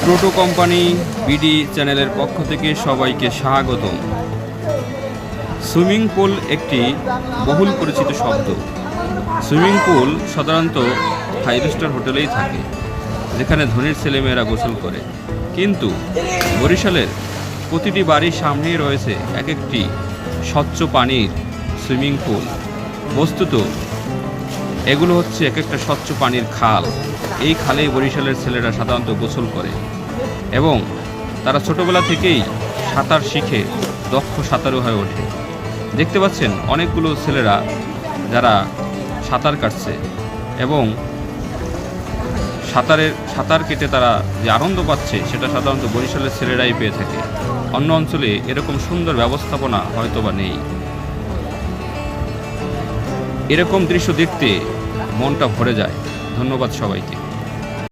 Proto company BD চ্যানেলের পক্ষ থেকে সবাইকে স্বাগতম। সুইমিং পুল একটি বহুল পরিচিত শব্দ। সুইমিং পুল সাধারণত 5 স্টার হোটেলেই থাকে, যেখানে ধনীর ছেলেমেয়েরা গোসল করে। কিন্তু বরিশালের প্রতিটি বাড়ির সামনেই রয়েছে এক একটি স্বচ্ছ পানির সুইমিং পুল। বস্তুত এগুলো হচ্ছে এক একটা স্বচ্ছ পানির খাল। এই খালেই বরিশালের ছেলেরা সাধারণত গোসল করে এবং তারা ছোটবেলা থেকেই সাঁতার শিখে দক্ষ সাঁতারু হয়ে ওঠে। দেখতে পাচ্ছেন অনেকগুলো ছেলেরা যারা সাঁতার কাটছে এবং সাঁতার কেটে তারা যে আনন্দ পাচ্ছে সেটা সাধারণত বরিশালের ছেলেরাই পেয়ে থাকে। অন্য অঞ্চলে এরকম সুন্দর ব্যবস্থাপনা হয়তোবা নেই। এরকম দৃশ্য দেখতে মনটা ভরে যায়। ধন্যবাদ সবাইকে।